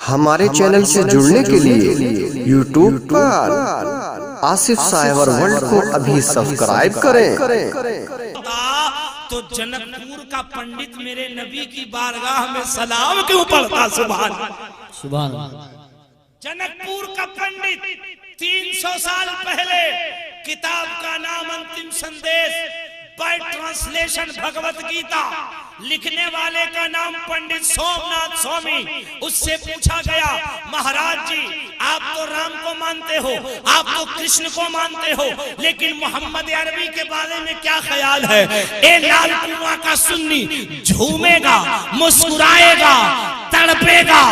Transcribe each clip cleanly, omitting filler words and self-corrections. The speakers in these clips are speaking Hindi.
हमारे चैनल से जुड़ने के लिए यूट्यूब पर आसिफ साइबर वर्ल्ड को अभी सब्सक्राइब करें। तो जनकपुर का पंडित मेरे नबी की बारगाह में सलाम क्यों पढ़ता? सुभान जनकपुर का पंडित 300 साल पहले किताब का नाम अंतिम संदेश बाय ट्रांसलेशन भगवत गीता, लिखने वाले का नाम पंडित सोमनाथ स्वामी। उससे पूछा गया, महाराज जी आप तो राम को मानते हो, आप तो कृष्ण को मानते हो, लेकिन मोहम्मद अरबी के बारे में क्या ख्याल है? ए लाल कुआं का सुन्नी झूमेगा, मुस्कुराएगा, तड़पेगा,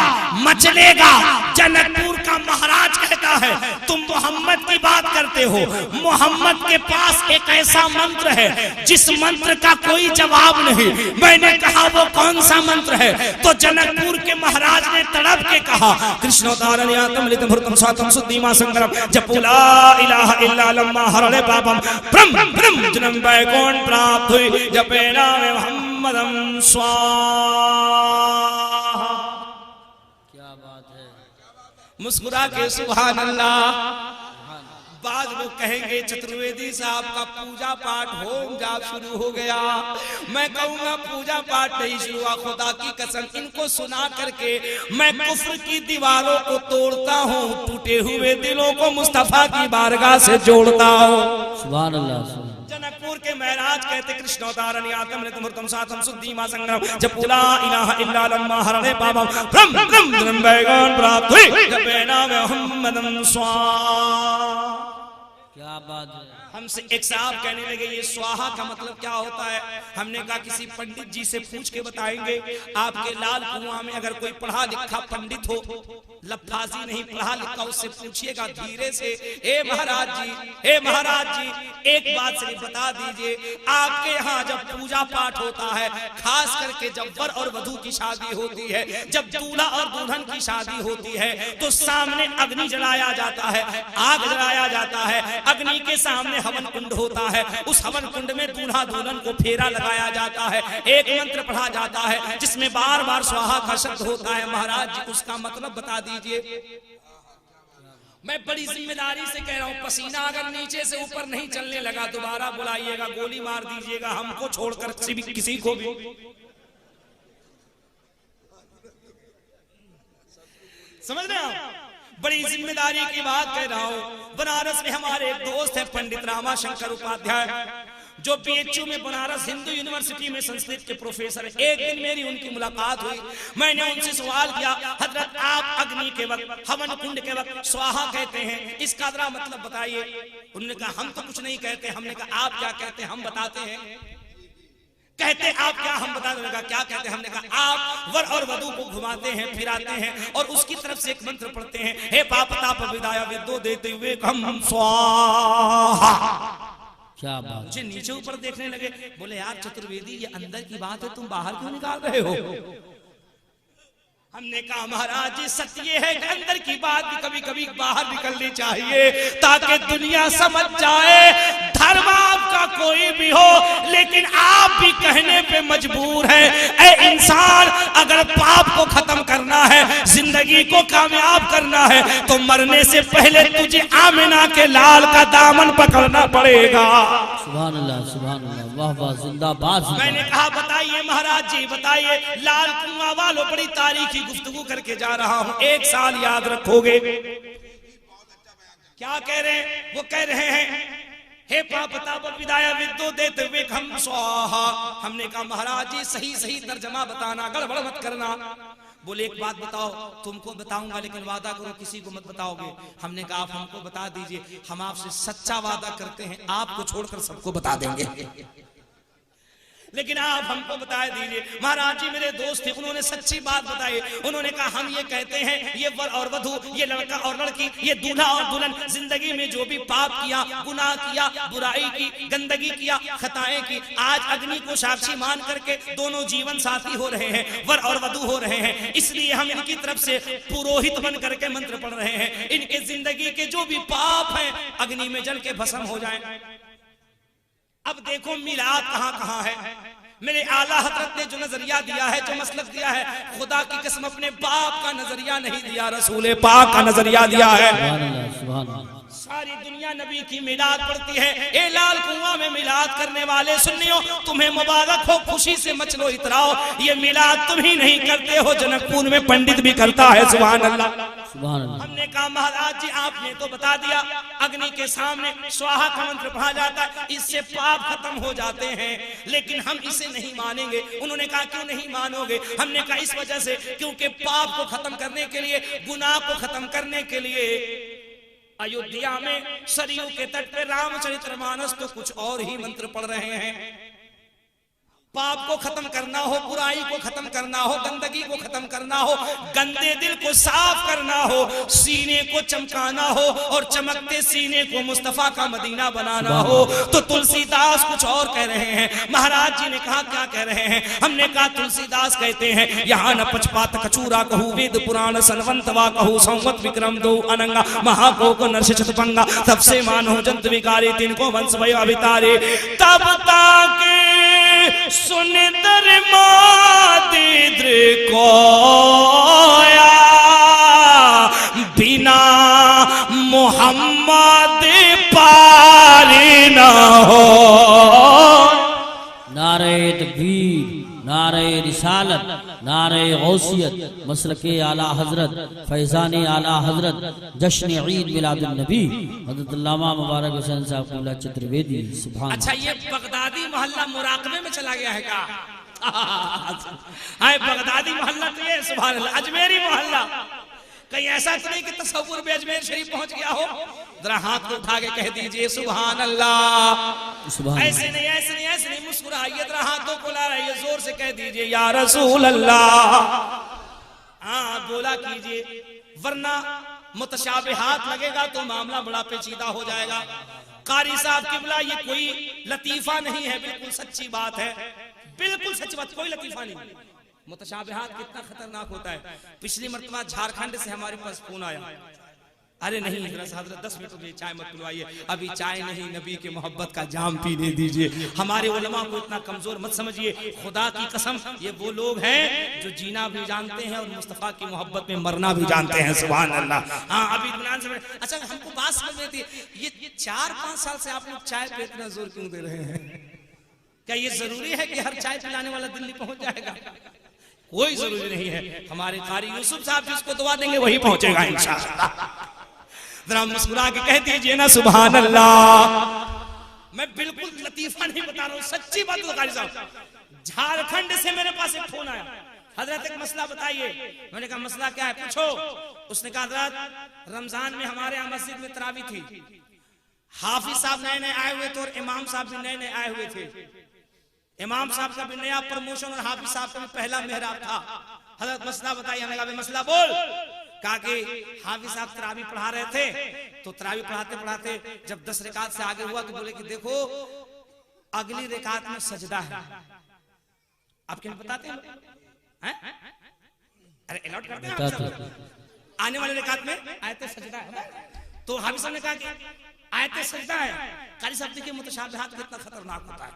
मचलेगा। जनकपुर का महाराज कहता है तुम मोहम्मद की बात करते हो, मोहम्मद के पास एक ऐसा मंत्र है जिस मंत्र का कोई जवाब नहीं। मैंने कहा वो कौन सा मंत्र है? तो जनकपुर के महाराज ने तड़प के कहा, कृष्णोदारण्यातम लितमृतम स्वातम सुद्धीमा संगरम जपुला इलाहा इल्ला लम्मा हरणे पापम ब्रह्म ब्रह्म जन्म वैकुंठ प्राप्त हुई जपे नाम मोहम्मदम स्वाहा। क्या बात है? मुस्कुरा के सुभान अल्लाह। बाद लोग कहेंगे चतुर्वेदी साहब का पूजा पाठ होम जाप शुरू हो गया। मैं कहूंगा पूजा पाठ नहीं शुरू हुआ, खुदा की कसम इनको सुना करके मैं कुफ्र की दीवारों को तोड़ता हूँ, टूटे हुए दिलों को मुस्तफा की बारगाह से जोड़ता हूँ। सुभान अल्लाह। जनकपुर के महराज कहते कृष्णोदारण्यातम लितमृतम सातम सुद्धीमा संग्रम जपुला इलाहा इल्ला लम्मा हरणे पापम ब्रह्म ब्रह्म जन्म वैकुंठ प्राप्त हुई जपे नाम मोहम्मदम स्वाहा। क्या बात है? हमसे एक साहब कहने लगे ये स्वाहा का मतलब क्या होता है? हमने कहा किसी पंडित जी से पूछ के बताएंगे। आपके लाल कुआं में अगर कोई पढ़ा लिखा पंडित हो, लफ्फाजी नहीं पढ़ा लिखा, उससे पूछिएगा धीरे से, ए महाराज जी एक बात से बता दीजिए, आपके यहाँ जब पूजा पाठ होता है, खास करके जब वर और वधू की शादी होती है, जब दूल्हा और दुल्हन की शादी होती है, तो सामने अग्नि जलाया जाता है, आग जलाया जाता है, अग्नि के सामने हवन कुंड होता है, उस हवन कुंड में दूल्हा दुल्हन को फेरा लगाया जाता है, एक मंत्र पढ़ा जाता है जिसमें बार बार स्वाहा का शब्द होता है। महाराज जी उसका मतलब बता दीजिए। मैं बड़ी जिम्मेदारी से कह रहा हूं, पसीना अगर नीचे से ऊपर नहीं चलने लगा दोबारा बुलाइएगा, गोली मार दीजिएगा, हमको छोड़कर किसी को भी। समझ रहे हैं? बड़ी जिम्मेदारी की बात कह रहा हूँ। बनारस में हमारे एक दोस्त है पंडित रामाशंकर उपाध्याय, जो बीएचयू में बनारस हिंदू यूनिवर्सिटी में संस्कृत के प्रोफेसर है। एक दिन मेरी उनकी मुलाकात हुई, मैंने उनसे सवाल किया, हजरत आप अग्नि के वक्त, हवन कुंड के वक्त स्वाहा कहते हैं, इसका जरा मतलब बताइए। उन्होंने कहा हम तो कुछ नहीं कहते। हमने कहा आप क्या कहते हैं? हम बताते हैं। कहते आप क्या? हम बता देगा क्या कहते हैं? हमने कहा आप वर और वधू को घुमाते हैं, फिराते हैं और उसकी तरफ से एक मंत्र पढ़ते हैं, हे पाप ताप विदाया विद्यो देते हुए हम स्वाहा। क्या बात? मुझे नीचे ऊपर देखने लगे, बोले यार चतुर्वेदी ये अंदर की बात है, तुम बाहर क्यों निकाल रहे हो? हमने कहा महाराज जी सत्य ये है कि अंदर की बात भी कभी कभी बाहर निकलनी चाहिए ताकि दुनिया समझ जाए धर्म आपका कोई भी हो, लेकिन आप भी कहने पे मजबूर है। ऐ इंसान, अगर पाप को खत्म करना है, जिंदगी को कामयाब करना है, तो मरने से पहले तुझे आमिना के लाल का दामन पकड़ना पड़ेगा। सुभान अल्लाह, सुभान अल्लाह, वाह वाह, जिंदाबाद। मैंने कहा बताइए महाराज जी बताइए, लाल कुआं वालों बड़ी तारीखी गुफ्तगू करके जा रहा हूं, एक साल याद रखोगे। क्या कह रहे हैं? वो कह रहे हैं हे पाप ताप विदाया विद्यो देते हुए हम स्वाहा। हमने कहा महाराज जी सही सही तर्जमा बताना, गड़बड़ मत करना। बोले एक बात बताओ। तुमको बताऊंगा लेकिन वादा करो किसी को मत बताओगे। हमने कहा आप हमको बता दीजिए, हम आपसे सच्चा वादा करते हैं आपको छोड़कर सबको बता देंगे, लेकिन आप हमको बता दीजिए। महाराज जी मेरे दोस्त थे, उन्होंने सच्ची बात बताई। उन्होंने कहा हम ये कहते हैं, ये वर और वधू, ये लड़का और लड़की, ये दूल्हा और दुल्हन जिंदगी में जो भी पाप किया, गुनाह किया, बुराई की, गंदगी किया, खताएं की, आज अग्नि को साक्षी मान करके दोनों जीवन साथी हो रहे हैं, वर और वधू हो रहे हैं। इसलिए हम इनकी तरफ से पुरोहित बन करके मंत्र पढ़ रहे हैं, इनके जिंदगी के जो भी पाप हैं अग्नि में जल के भस्म हो जाएं। अब देखो मिलाद कहां कहां है। मेरे आला हजरत ने जो नजरिया दिया है, जो मसलक दिया है, खुदा की कसम अपने बाप का नजरिया नहीं दिया, रसूल पाक का नजरिया दिया है। सारी दुनिया नबी की मिलाद पढ़ती है। ए लाल कुआं में मिलाद करने वाले सुन्नियों, तुम्हें मुबारक हो, खुशी से मचलो इतराओ। ये मिलाद तुम ही नहीं करते हो, जनकपुर में पंडित भी करता है। सुभान अल्लाह, सुभान अल्लाह। हमने कहा महाराज जी आपने तो बता दिया, अग्नि के सामने स्वाहा का मंत्र पढ़ा जाता है, इससे पाप खत्म हो जाते हैं, लेकिन हम इसे नहीं मानेंगे। उन्होंने कहा क्यों नहीं मानोगे? हमने कहा इस वजह से, क्योंकि पाप को खत्म करने के लिए, गुनाह को खत्म करने के लिए अयोध्या में सरयू के तट पे रामचरितमानस तो कुछ और ही मंत्र पढ़ रहे हैं। पाप को खत्म करना हो, बुराई को खत्म करना हो, गंदगी को खत्म करना हो, गंदे दिल को साफ करना हो, सीने को चमकाना हो और चमकते सीने को मुस्तफा का मदीना बनाना हो, तो तुलसीदास कुछ और कह रहे हैं। महाराज जी ने कहा क्या कह रहे हैं? हमने कहा तुलसीदास कहते हैं, यहाँ न पचपात कचूरा कहू, वेद पुराण सनवंतवा कहू, संवत विक्रम दो अनंगा, महाको को नरश चतुपंगा, सबसे मानो जंत विकारी, तिनको वंश भयो अभितारे। तब ताके सुन दरमादिद्र कोया, बिना मोहम्मद पार न हो। नारे तकबीर, नारे रिसालत, नारे गौसियत, मसलके आला हजरत, फैजान आला हजरत, जश्न ईद मिलादुन नबी हज़रत अल्लामा मुबारक हुसैन साहब क़िबला चतुर्वेदी। सुभान। अच्छा, ये बगदादी मोहल्ला मुराकबे में चला गया है क्या? हाय बगदादी मोहल्ला तो ये, सुभान अल्लाह। अजमेरी मोहल्ला कहीं ऐसा तो नहीं कि तसव्वुर में अजमेर शरीफ पहुंच गया हो? जरा हाथ को उठा के कह दीजिए सुभान अल्लाह। ऐसे नहीं, ऐसे नहीं, ऐसे नहीं, मुस्कुराइए, जरा हाथों को ला रही है, जोर से कह दीजिए या रसूल अल्लाह। हाँ बोला कीजिए, वरना मुतशाबिहात लगेगा तो मामला बड़ा पेचीदा हो जाएगा। कारी साहब क़िबला, ये कोई लतीफा नहीं है, बिल्कुल सच्ची बात है, बिल्कुल सच्ची बात, कोई लतीफा नहीं। मुतशाबिहात कितना खतरनाक होता है। पिछली मर्तबा झारखंड से हमारे पास फोन आया, अरे नहीं हजरत 10 मिनट के लिए चाय मत पिलवाइए, अभी चाय नहीं, नबी के मोहब्बत का जाम पीने दीजिए। हमारे उलमा को इतना कमजोर मत समझिए, खुदा की कसम ये वो लोग हैं जो जीना भी जानते हैं और मुस्तफा की मोहब्बत में मरना भी जानते हैं। सुभान अल्लाह। हाँ अभी अच्छा, हमको बात समझ में थी, ये 4-5 साल से आप लोग चाय पे इतना जोर क्यों दे रहे हैं? क्या ये जरूरी है कि हर चाय पिलाने वाला दिल्ली पहुंच जाएगा? कोई जरूरी नहीं है। हमारे कारी यूसुफ साहब जिसको दुआ देंगे वही पहुंचेगा इंशाअल्लाह। जरा मुस्कुरा के कह दीजिए ना सुभान अल्लाह। मैं बिल्कुल लतीफा नहीं बता रहा हूँ, सच्ची बात है। कारी साहब झारखंड से मेरे पास एक फोन आया, हजरत एक मसला बताइए। मैंने कहा मसला क्या है, पूछो। उसने कहा हजरत रमजान में हमारे यहाँ मस्जिद में तरावी थी, हाफिज साहब नए नए आए हुए थे और इमाम साहब भी नए नए आए हुए थे। इमाम साहब का भी नया प्रमोशन और हाफिज साहब का भी पहला मेहराब था। हजरत मसला बताइए। हमने कहा मसला बोल। कहा कि हाफिज साहब तरावी पढ़ा रहे थे, तो तरावी पढ़ाते पढ़ाते जब 10 रकात से आगे हुआ तो बोले कि देखो अगली रकात में सजदा है। आप क्या बताते हैं? अरे अलॉट करते हैं आने वाले रकात में आयत सजदा है। तो हाफिज साहब ने कहा कि आयत सजदा है। कारी साहब देखिए मुतशाबिहात कितना खतरनाक होता है।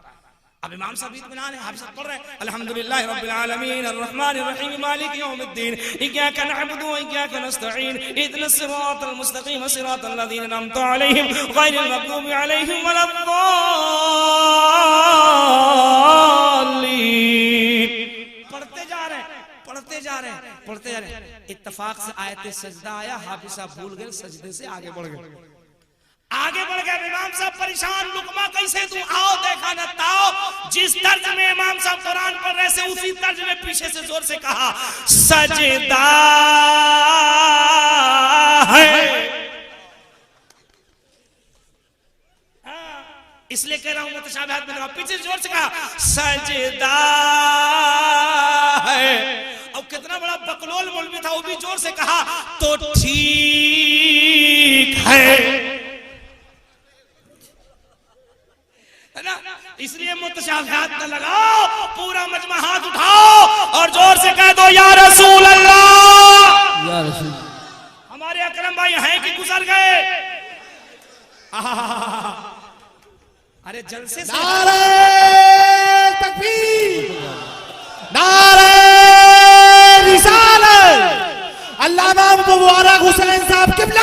अब इमाम साहब इत्मीनान है, हाफिज साहब पढ़ रहे हैं अल्हम्दुलिल्लाह रब्बिल आलमीन अर्रहमानिर रहीम मालिक यौमिद्दीन इय्याका नअबुदु व इय्याका नस्तईन इहदिनस सिरातल मुस्तकीम सिरातल लज़ीना अनअमता अलैहिम गैरिल मग़दूबि अलैहिम वलद्दाल्लीन। पढ़ते जा रहे हैं, पढ़ते जा रहे हैं, पढ़ते जा रहे हैं। इत्तेफाक से आयत सजदा आया, हाफिज साहब भूल गए, सजदे से आगे बढ़ गए। आगे बढ़ गए इमाम साहब परेशान, लुकमा कैसे तू आओ देखा न ताओ। जिस तर्ज में इमाम साहब कुरान पढ़ रहे थे उसी तर्ज में पीछे से जोर से कहा सजदा है। इसलिए कह रहा हूं मुतशाबिहात में पीछे से जोर से कहा सजदा है। और कितना बड़ा बकलोल मौलवी था, वो भी जोर से कहा तो ठीक है ना। इसलिए मुतशाबिहात न लगाओ, पूरा मजमा हाथ उठाओ और जोर से कह दो या रसूल अल्लाह। या रसूल। हमारे अकरम भाई हैं कि गुजर गए? अरे जलसे से नारे तकबीर, नारे रिसालत। अल्लामा मुबारक हुसैन साहब किबला